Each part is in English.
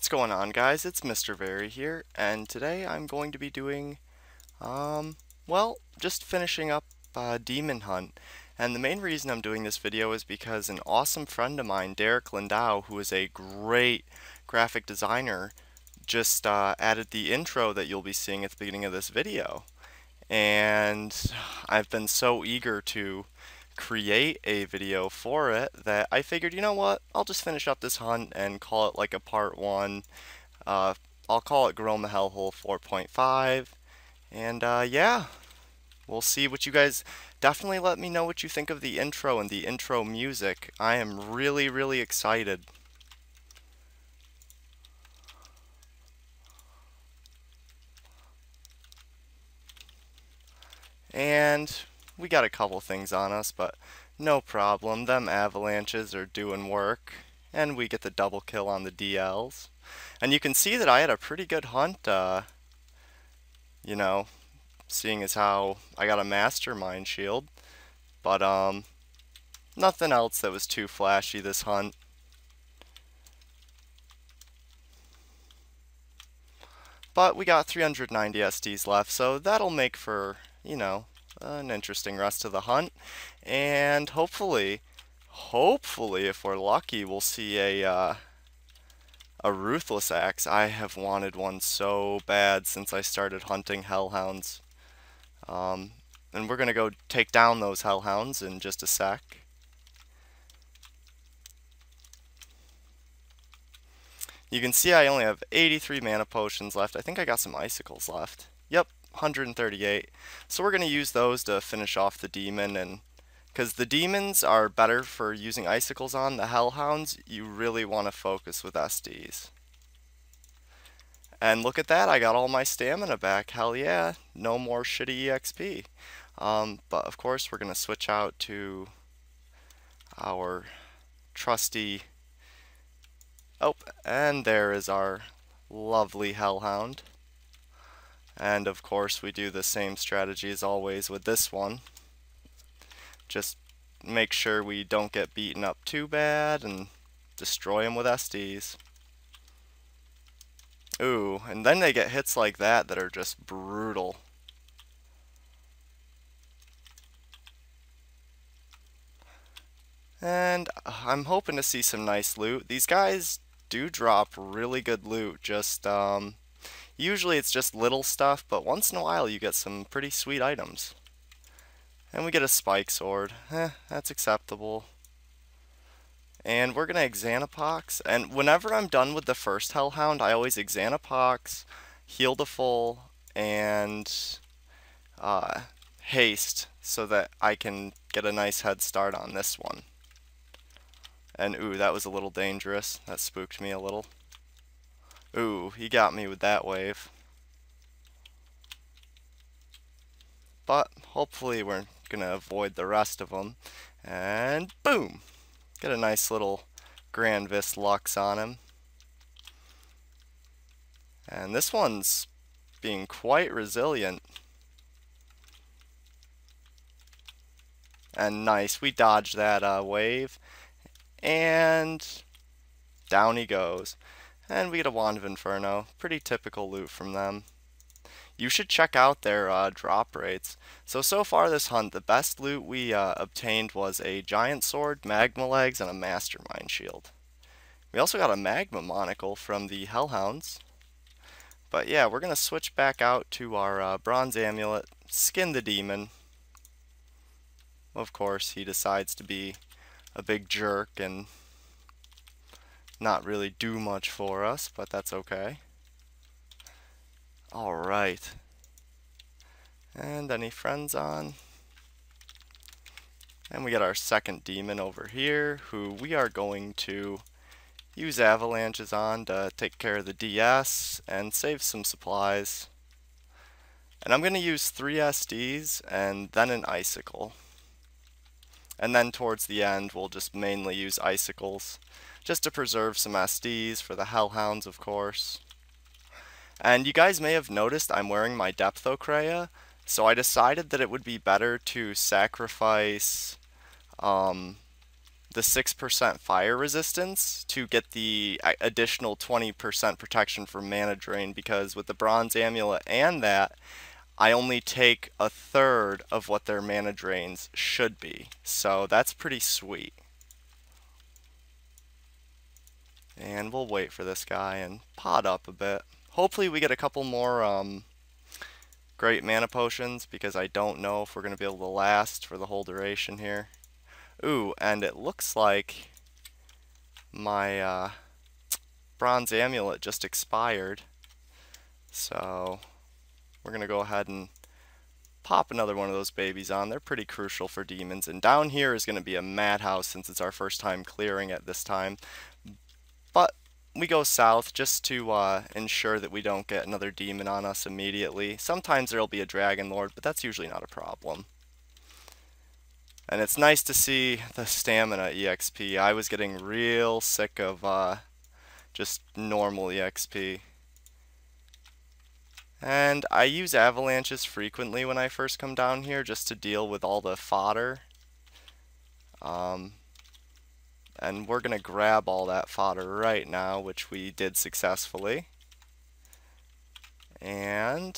What's going on, guys? It's MrVerry here, and today I'm going to be doing, just finishing up Demon Hunt. And the main reason I'm doing this video is because an awesome friend of mine, Lindow, who is a great graphic designer, just added the intro that you'll be seeing at the beginning of this video. And I've been so eager to create a video for it that I figured, you know what, I'll just finish up this hunt and call it like a part 1. Uh, I'll call it Goroma Hellhole 4.5. And yeah, we'll see what you guys, definitely let me know what you think of the intro and the intro music. I am really, really excited. And we got a couple things on us, but no problem. Them avalanches are doing work. And we get the double kill on the DLs. And you can see that I had a pretty good hunt, you know, seeing as how I got a mastermind shield. But, nothing else that was too flashy this hunt. But we got 390 SDs left, so that'll make for, you know, an interesting rest of the hunt. And hopefully, if we're lucky, we'll see a ruthless axe. I have wanted one so bad since I started hunting hellhounds. And we're gonna go take down those hellhounds in just a sec. You can see I only have 83 mana potions left. I think I got some icicles left. Yep, 138. So we're going to use those to finish off the demon, and because the demons are better for using icicles on, the hellhounds you really want to focus with SDs. And look at that, I got all my stamina back. Hell yeah, no more shitty EXP. But of course we're going to switch out to our trusty... Oh, and there is our lovely Hellhound. And of course we do the same strategy as always with this one. Just make sure we don't get beaten up too bad and destroy them with SDs. Ooh, and then they get hits like that that are just brutal. And I'm hoping to see some nice loot. These guys do drop really good loot, just usually it's just little stuff, but once in a while you get some pretty sweet items. And we get a spike sword. That's acceptable. And we're gonna Xanapox, and whenever I'm done with the first Hellhound, I always Xanapox, heal to full, and haste, so that I can get a nice head start on this one. And ooh, that was a little dangerous. That spooked me a little. Ooh, he got me with that wave. But hopefully we're gonna avoid the rest of them. And boom! Get a nice little Grindfest Lux on him. And this one's being quite resilient. And nice, we dodged that wave. And down he goes. And we get a Wand of Inferno. Pretty typical loot from them. You should check out their drop rates. So far this hunt, the best loot we obtained was a giant sword, magma legs, and a mastermind shield. We also got a magma monocle from the Hellhounds. But yeah, we're going to switch back out to our bronze amulet, skin the demon. Of course, he decides to be a big jerk and not really do much for us, but that's okay. Alright. And any friends on? And we got our second demon over here, who we are going to use avalanches on to take care of the DS and save some supplies. And I'm going to use 3 SDs and then an icicle. And then towards the end, we'll just mainly use icicles, just to preserve some SDs for the Hellhounds, of course. And you guys may have noticed I'm wearing my Depthocrea, so I decided that it would be better to sacrifice the 6% fire resistance to get the additional 20% protection from mana drain, because with the bronze amulet and that, I only take a third of what their mana drains should be. So that's pretty sweet. And we'll wait for this guy and pot up a bit. Hopefully we get a couple more great mana potions, because I don't know if we're going to be able to last for the whole duration here. Ooh, and it looks like my bronze amulet just expired. So we're going to go ahead and pop another one of those babies on. They're pretty crucial for demons. And down here is going to be a madhouse since it's our first time clearing it this time. But we go south just to ensure that we don't get another demon on us immediately. Sometimes there'll be a dragon lord, but that's usually not a problem. And it's nice to see the stamina EXP. I was getting real sick of just normal EXP. And I use avalanches frequently when I first come down here just to deal with all the fodder. And we're going to grab all that fodder right now, which we did successfully. And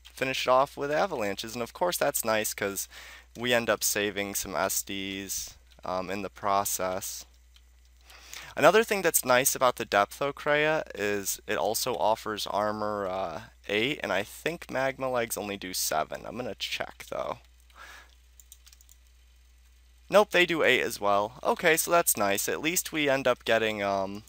finish it off with avalanches. And of course that's nice because we end up saving some SDs in the process. Another thing that's nice about the Depthocrea is it also offers armor 8, and I think magma legs only do 7. I'm going to check though. Nope, they do 8 as well. Okay, so that's nice. At least we end up getting the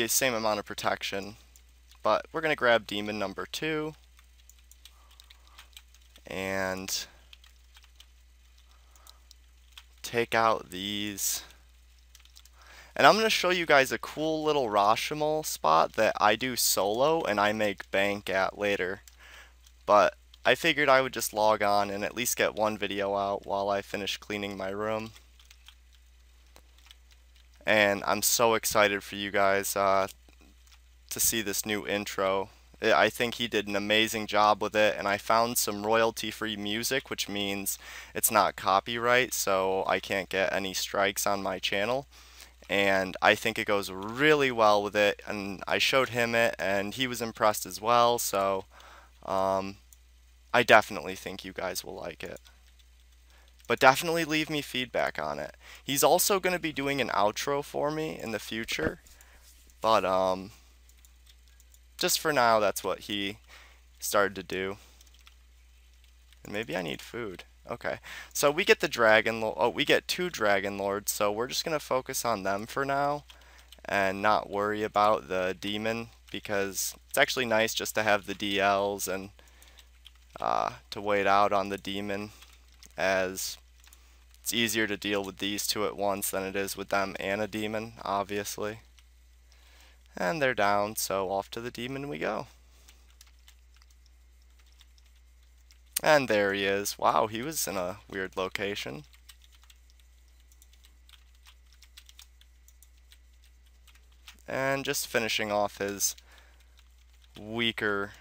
same amount of protection. But we're going to grab demon number 2 and take out these. And I'm going to show you guys a cool little Rashomon spot that I do solo and I make bank at later. But I figured I would just log on and at least get one video out while I finish cleaning my room. And I'm so excited for you guys to see this new intro. I think he did an amazing job with it, and I found some royalty-free music, which means it's not copyright, so I can't get any strikes on my channel. And I think it goes really well with it, and I showed him it, and he was impressed as well, so I definitely think you guys will like it. But definitely leave me feedback on it. He's also going to be doing an outro for me in the future, but just for now, that's what he started to do. And maybe I need food. Okay, so we get the dragon. We get 2 dragon lords. So we're just gonna focus on them for now, and not worry about the demon, because it's actually nice just to have the DLs and to wait out on the demon, as it's easier to deal with these 2 at once than it is with them and a demon, obviously. And they're down, so off to the demon we go. And there he is. Wow, he was in a weird location. And just finishing off his weaker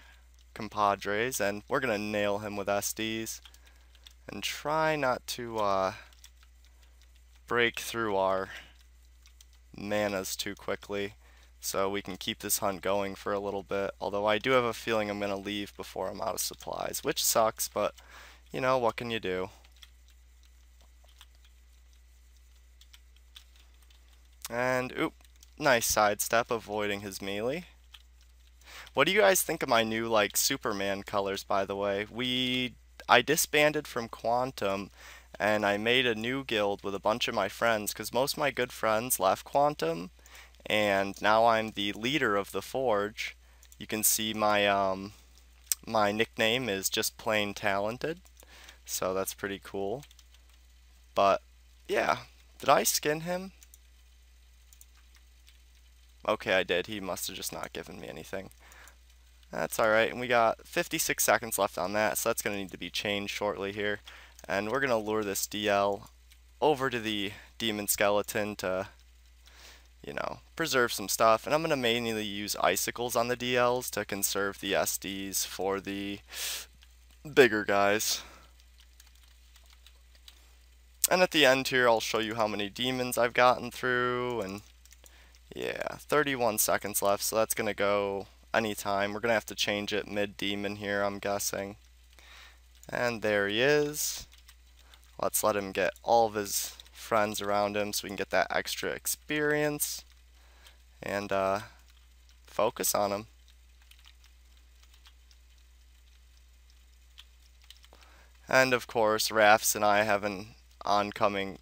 compadres, and we're gonna nail him with SDs and try not to break through our manas too quickly, so we can keep this hunt going for a little bit. Although I do have a feeling I'm gonna leave before I'm out of supplies, which sucks, but you know, what can you do? And oop, nice sidestep, avoiding his melee. What do you guys think of my new like Superman colors, by the way? I disbanded from Quantum and I made a new guild with a bunch of my friends, because most of my good friends left Quantum, and now I'm the leader of the Forge. You can see my my nickname is just plain talented, so that's pretty cool. But yeah, did I skin him? Okay, I did. He must have just not given me anything. That's alright, and we got 56 seconds left on that, so that's going to need to be changed shortly here. And we're going to lure this DL over to the demon skeleton to, you know, preserve some stuff. And I'm going to mainly use icicles on the DLs to conserve the SDs for the bigger guys. And at the end here, I'll show you how many demons I've gotten through, and yeah, 31 seconds left, so that's gonna go anytime. We're gonna have to change it mid-demon here, I'm guessing. And there he is. Let's let him get all of his friends around him so we can get that extra experience and focus on him. And of course, Rafts and I have an ongoing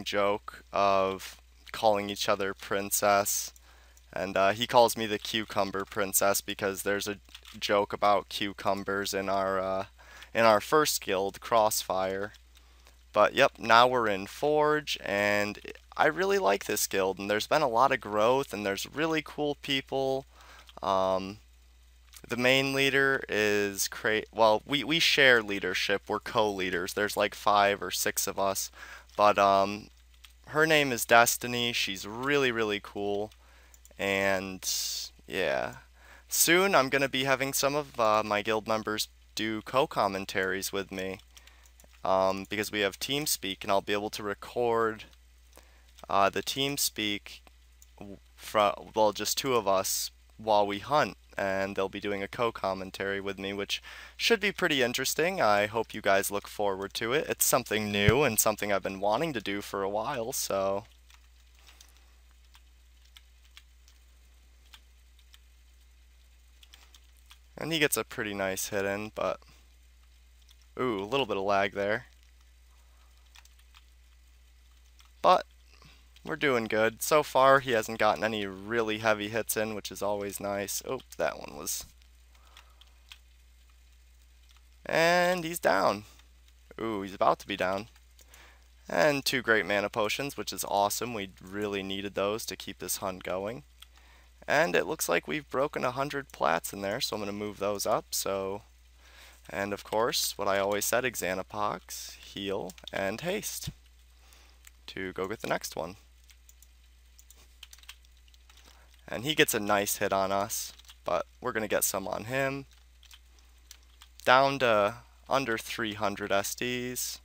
joke of calling each other princess, and he calls me the cucumber princess because there's a joke about cucumbers in our first guild, Crossfire. But yep, now we're in Forge, and I really like this guild, and there's been a lot of growth, and there's really cool people. The main leader is well, we share leadership. We're co-leaders. There's like 5 or 6 of us, but her name is Destiny. She's really, really cool, and yeah. Soon I'm gonna be having some of my guild members do co-commentaries with me, because we have TeamSpeak, and I'll be able to record the TeamSpeak from, well, just 2 of us while we hunt, and they'll be doing a co-commentary with me, which should be pretty interesting. I hope you guys look forward to it. It's something new and something I've been wanting to do for a while, so... And he gets a pretty nice hit in, but... Ooh, a little bit of lag there. But we're doing good. So far, he hasn't gotten any really heavy hits in, which is always nice. Oh, that one was... And he's down. Ooh, he's about to be down. And 2 great mana potions, which is awesome. We really needed those to keep this hunt going. And it looks like we've broken 100 plats in there, so I'm going to move those up. And of course, what I always said, Xanapox, heal, and haste to go get the next one. And he gets a nice hit on us, but we're going to get some on him. Down to under 300 SDs.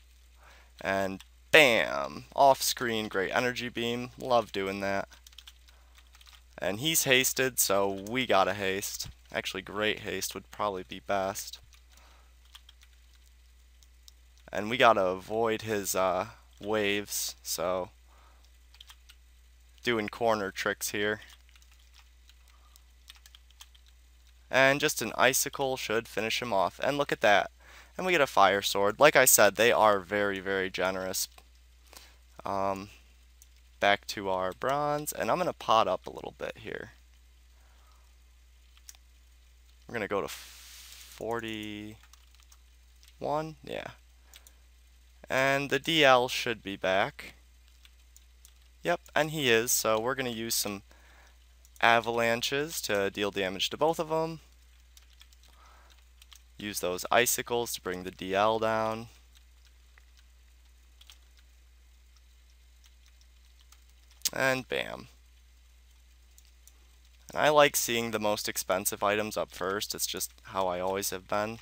And bam! Off screen, great energy beam. Love doing that. And he's hasted, so we gotta haste. Actually, great haste would probably be best. And we gotta avoid his waves, so doing corner tricks here. And just an icicle should finish him off. And look at that. And we get a fire sword. Like I said, they are very, very generous. Back to our bronze, and I'm going to pot up a little bit here. We're going to go to 41, yeah. And the DL should be back. Yep, and he is, so we're going to use some avalanches to deal damage to both of them. Use those icicles to bring the DL down. And bam. And I like seeing the most expensive items up first. It's just how I always have been.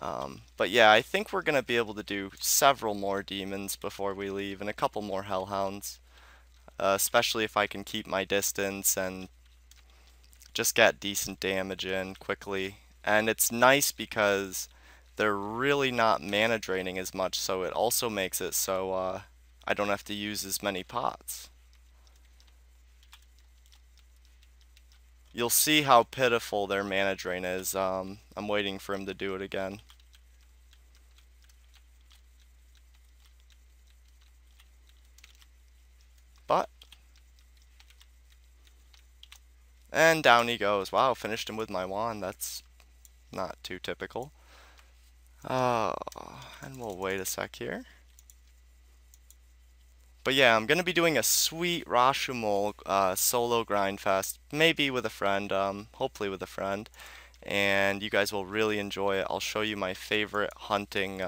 But yeah, I think we're going to be able to do several more demons before we leave, and a couple more Hellhounds. Especially if I can keep my distance and just get decent damage in quickly. And it's nice because they're really not mana draining as much, so it also makes it so I don't have to use as many pots. You'll see how pitiful their mana drain is. I'm waiting for him to do it again. But... And down he goes. Wow, finished him with my wand. That's not too typical. Oh, and we'll wait a sec here. But yeah, I'm going to be doing a sweet Rashomon solo Grindfest, maybe with a friend, hopefully with a friend, and you guys will really enjoy it. I'll show you my favorite hunting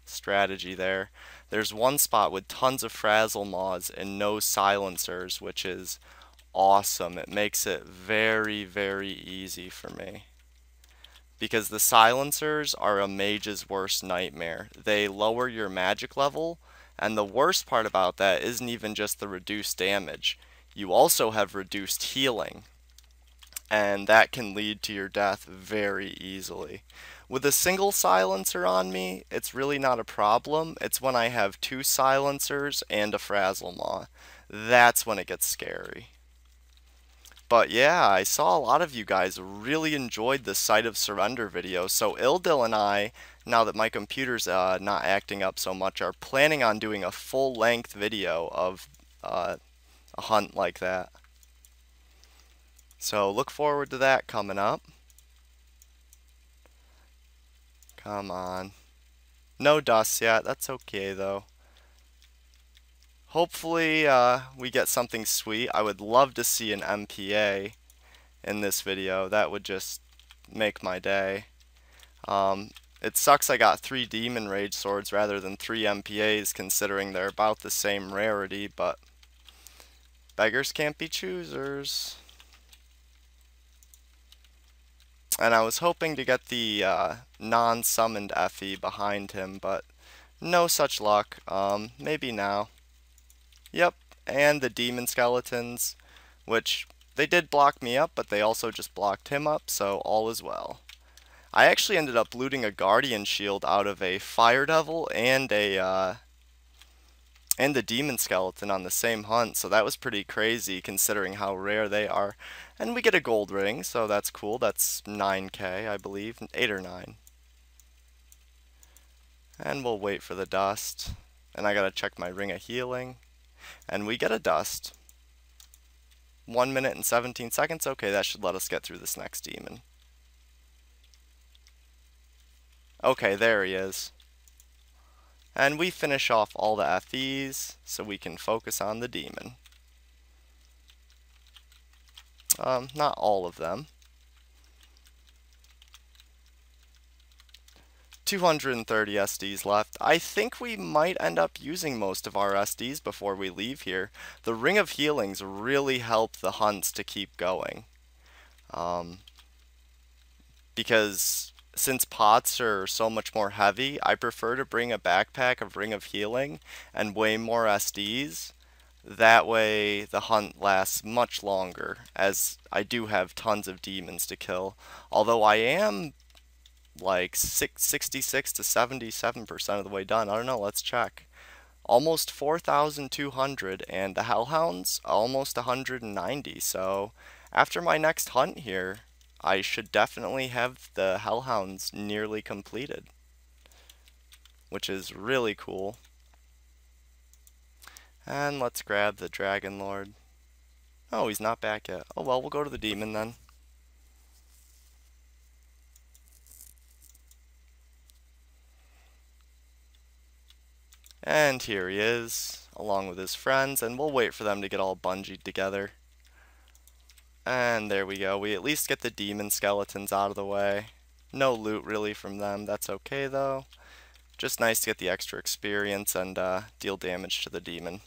strategy there. There's one spot with tons of frazzle maws and no silencers, which is awesome. It makes it very, very easy for me. Because the silencers are a mage's worst nightmare. They lower your magic level, and the worst part about that isn't even just the reduced damage. You also have reduced healing, and that can lead to your death very easily. With a single silencer on me, it's really not a problem. It's when I have two silencers and a Frazzle Maw. That's when it gets scary. But yeah, I saw a lot of you guys really enjoyed the Site of Surrender video, so Ildil and I, now that my computer's not acting up so much, are planning on doing a full-length video of a hunt like that. So look forward to that coming up. Come on. No dust yet, that's okay though. Hopefully we get something sweet. I would love to see an MPA in this video. That would just make my day. It sucks I got 3 Demon Rage Swords rather than 3 MPAs considering they're about the same rarity, but beggars can't be choosers. And I was hoping to get the non-summoned Effie behind him, but no such luck. Maybe now. Yep, and the demon skeletons, which they did block me up, but they also just blocked him up, so all is well. I actually ended up looting a guardian shield out of a fire devil and a demon skeleton on the same hunt, so that was pretty crazy considering how rare they are. And we get a gold ring, so that's cool. That's 9k, I believe, 8 or 9. And we'll wait for the dust. And I gotta check my ring of healing. And we get a dust. 1 minute and 17 seconds. Okay, that should let us get through this next demon. Okay, there he is. And we finish off all the FEs so we can focus on the demon. Not all of them. 230 SDs left. I think we might end up using most of our SDs before we leave here. The Ring of Healings really help the hunts to keep going. Because since pots are so much more heavy, I prefer to bring a backpack of Ring of Healing and way more SDs. That way the hunt lasts much longer, as I do have tons of demons to kill. Although I am like 66 to 77% of the way done. I don't know, let's check. Almost 4,200, and the Hellhounds almost 190. So after my next hunt here, I should definitely have the Hellhounds nearly completed, which is really cool. And let's grab the Dragon Lord. Oh, he's not back yet. Oh well, we'll go to the demon then. And here he is, along with his friends, and we'll wait for them to get all bungeed together. And there we go. We at least get the demon skeletons out of the way. No loot really from them. That's okay though. Just nice to get the extra experience and deal damage to the demon.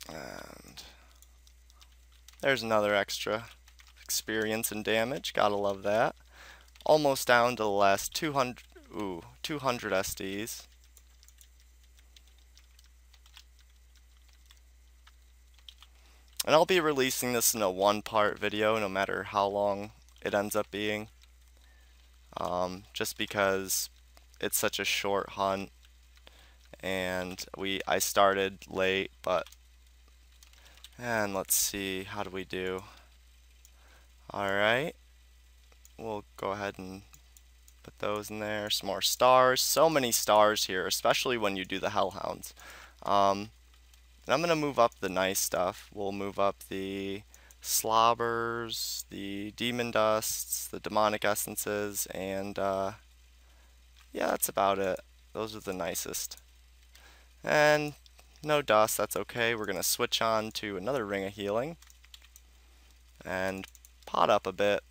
And there's another extra experience and damage. Gotta love that. Almost down to the last 200 SDs. And I'll be releasing this in a one-part video no matter how long it ends up being. Just because it's such a short hunt and I started late, and let's see, how do we do? Alright. We'll go ahead and put those in there. Some more stars. So many stars here, especially when you do the Hellhounds. And I'm going to move up the nice stuff. We'll move up the slobbers, the demon dusts, the demonic essences, and yeah, that's about it. Those are the nicest. And no dust, that's okay. We're going to switch on to another Ring of Healing and pot up a bit.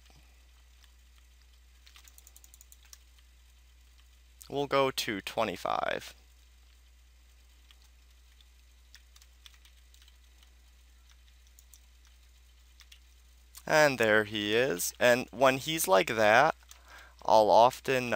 We'll go to 25. And there he is. And when he's like that, I'll often